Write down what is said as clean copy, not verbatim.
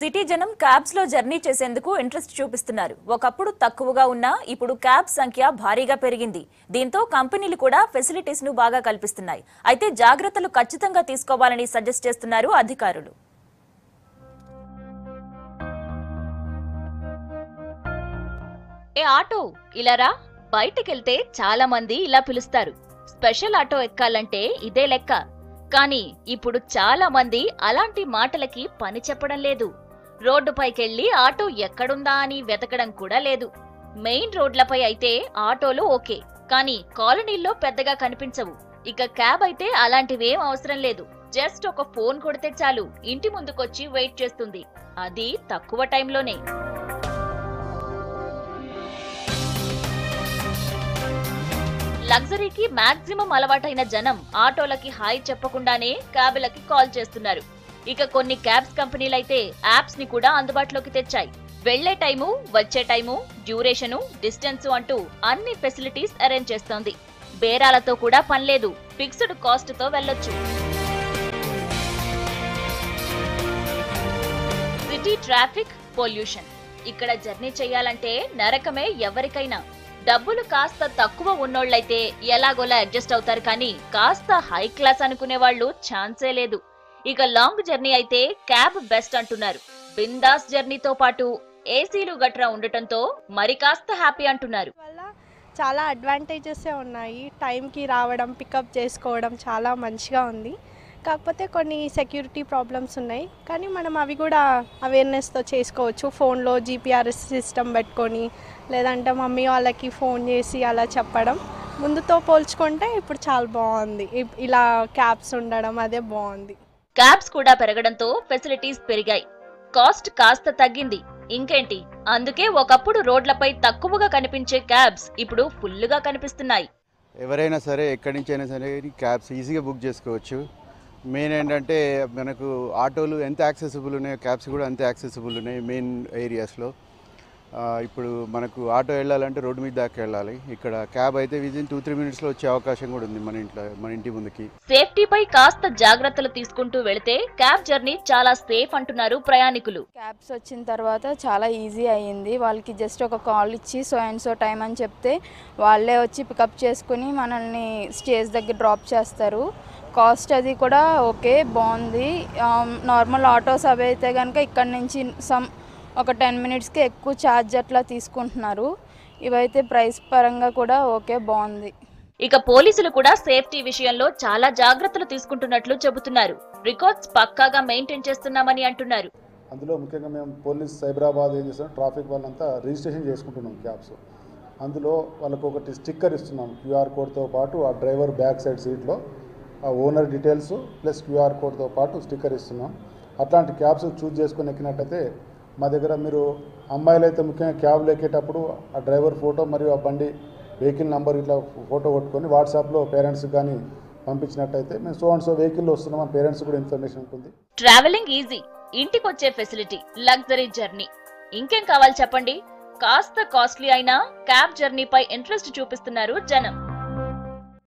City జనం cabs లో journey చేసేందుకు ఇంట్రెస్ట్ చూపిస్తున్నారు. ఒకప్పుడు తక్కువగా ఉన్నా ఇప్పుడు క్యాబ్ సంఖ్య భారీగా పెరిగింది. దీంతో కంపెనీలు కూడా ఫెసిలిటీస్ ను బాగా కల్పిస్తున్నాయి. అయితే జాగ్రత్తలు ఖచ్చితంగా తీసుకోవాలని సజెస్ట్ చేస్తున్నారు అధికారులు. ఏ ఆటో ఇలారా, బయటికెళ్తే చాలా మంది ఇలా పిలుస్తారు. స్పెషల్ ఆటో ఎక్కాలంటే ఇదే లెక్క. కానీ ఇప్పుడు చాలా మంది అలాంటి మాటలకి పని చెప్పడం లేదు. రోడ్డుపైకెళ్లి ఆటో ఎక్కడుందా అని వెతకడం కూడా లేదు. మెయిన్ రోడ్లపై అయితే ఆటోలు ఓకే, కానీ కాలనీల్లో పెద్దగా కనిపించవు. ఇక క్యాబ్ అయితే అలాంటివేం అవసరం లేదు. జస్ట్ ఒక ఫోన్ కొడితే చాలు, ఇంటి ముందుకొచ్చి వెయిట్ చేస్తుంది. అది తక్కువ టైంలోనే. లగ్జరీకి మాక్సిమం అలవాటైన జనం ఆటోలకి హాయ్ చెప్పకుండానే క్యాబ్లకి కాల్ చేస్తున్నారు. ఇక కొన్ని క్యాబ్స్ కంపెనీలైతే యాప్స్ ని కూడా అందుబాటులోకి తెచ్చాయి. వెళ్లే టైము, వచ్చే టైము, డ్యూరేషను, డిస్టెన్స్ అంటూ అన్ని ఫెసిలిటీస్ అరేంజ్ చేస్తోంది. బేరాలతో కూడా పనిలేదు, ఫిక్స్డ్ కాస్ట్ తో వెళ్లొచ్చు. సిటీ ట్రాఫిక్, పొల్యూషన్, ఇక్కడ జర్నీ చేయాలంటే నరకమే ఎవరికైనా. డబ్బులు కాస్త తక్కువ ఉన్నోళ్లైతే ఎలాగోలా అడ్జస్ట్ అవుతారు, కానీ కాస్త హై క్లాస్ అనుకునే వాళ్ళు ఛాన్సే లేదు. ఇక లాంగ్ జర్నీ అయితే క్యాబ్ బెస్ట్ అంటున్నారు. బిందాస్ జర్నీతో పాటు ఏసీలు గట్రా ఉండటంతో మరి కాస్త హ్యాపీ అంటున్నారు. చాలా అడ్వాంటేజెస్ ఉన్నాయి. టైంకి రావడం, పికప్ చేసుకోవడం చాలా మంచిగా ఉంది. కాకపోతే కొన్ని సెక్యూరిటీ ప్రాబ్లమ్స్ ఉన్నాయి, కానీ మనం అవి కూడా అవేర్నెస్తో చేసుకోవచ్చు. ఫోన్లో జీపీఆర్ఎస్ సిస్టమ్ పెట్టుకొని, లేదంటే మమ్మీ వాళ్ళకి ఫోన్ చేసి అలా చెప్పడం. ముందుతో పోల్చుకుంటే ఇప్పుడు చాలా బాగుంది. ఇలా క్యాబ్స్ ఉండడం అదే బాగుంది. క్యాబ్స్ కూడా పెరగడంతో ఫెసిలిటీస్ పెరిగాయి, కాస్ట్ కాస్త తగ్గింది. ఇంకేంటి, అందుకే ఒకప్పుడు రోడ్లపై తక్కువగా కనిపించే క్యాబ్స్ ఇప్పుడు ఫుల్గా కనిపిస్తున్నాయి. ఎవరైనా సరే ఎక్కడి నుంచి అయినా సరే క్యాబ్స్ ఈజీగా బుక్ చేసుకోవచ్చు. మెయిన్ ఏంటంటే మనకు ఆటోలు ఎంత యాక్సెసిబుల్ ఉన్నాయో క్యాబ్స్ కూడా అంతే యాక్సెసిబుల్ ఉన్నాయి మెయిన్ ఏరియాస్లో. ఇప్పుడు మనకు ఆటో వెళ్ళాలంటే రోడ్డు మీద దాకా వెళ్ళాలి. ఇక్కడ క్యాబ్ అయితే విదిన్ 2-3 మినిట్స్లో వచ్చే అవకాశం కూడా ఉంది మన ఇంటి ముందుకి. సేఫ్టీపై కాస్త జాగ్రత్తలు తీసుకుంటూ వెళితే క్యాబ్ జర్నీ చాలా సేఫ్ అంటున్నారు ప్రయాణికులు. క్యాబ్స్ వచ్చిన తర్వాత చాలా ఈజీ అయ్యింది. వాళ్ళకి జస్ట్ ఒక కాల్ ఇచ్చి సో అండ్ సో టైం అని చెప్తే వాళ్ళే వచ్చి పికప్ చేసుకుని మనల్ని స్టేజ్ దగ్గర డ్రాప్ చేస్తారు. కాస్ట్ అది కూడా ఓకే, బాగుంది. నార్మల్ ఆటోస్ అవి అయితే కనుక ఇక్కడ నుంచి ఒక 10 మినిట్స్కి ఎక్కువ ఛార్జ్ అట్లా తీసుకుంటున్నారు. ఇవైతే ప్రైస్ పరంగా కూడా ఓకే, బాగుంది. ఇక పోలీసులు కూడా సేఫ్టీ విషయంలో చాలా జాగ్రత్తలు తీసుకుంటున్నట్లు చెబుతున్నారు. రికార్డ్స్ పక్కాగా మెయింటైన్ చేస్తున్నామని అంటున్నారు. అందులో ముఖ్యంగా మేము పోలీస్ సైబరాబాద్ ఏం చేస్తాం, ట్రాఫిక్ వాళ్ళంతా రిజిస్ట్రేషన్ చేసుకుంటున్నాం క్యాబ్స్. అందులో వాళ్ళకు ఒకటి స్టిక్కర్ ఇస్తున్నాం క్యూఆర్ కోడ్తో పాటు. ఆ డ్రైవర్ బ్యాక్ సైడ్ సీట్లో ఆ ఓనర్ డీటెయిల్స్ ప్లస్ క్యూఆర్ కోడ్తో పాటు స్టిక్కర్ ఇస్తున్నాం. అట్లాంటి క్యాబ్స్ చూజ్ చేసుకొని ఎక్కినట్టయితే మా దగ్గర మీరు అమ్మాయిలు అయితే ముఖ్యంగా క్యాబ్లు ఎక్కేటప్పుడు ఆ డ్రైవర్ ఫోటో మరియు ఆ బండి వెహికల్ నెంబర్ ఇట్లా ఫోటో కొట్టుకొని వాట్సాప్లో పేరెంట్స్కి కానీ పంపించినట్టయితే మేము సో అండ్ సో వెహికల్లో వస్తున్నాం, పేరెంట్స్ కూడా ఇన్ఫర్మేషన్ ఉంటుంది. ట్రావెలింగ్ ఈజీ, ఇంటికొచ్చే ఫెసిలిటీ, లగ్జరీ జర్నీ, ఇంకేం కావాలి చెప్పండి. కాస్త కాస్ట్లీ అయినా క్యాబ్ జర్నీపై ఇంట్రెస్ట్ చూపిస్తున్నారు జనం.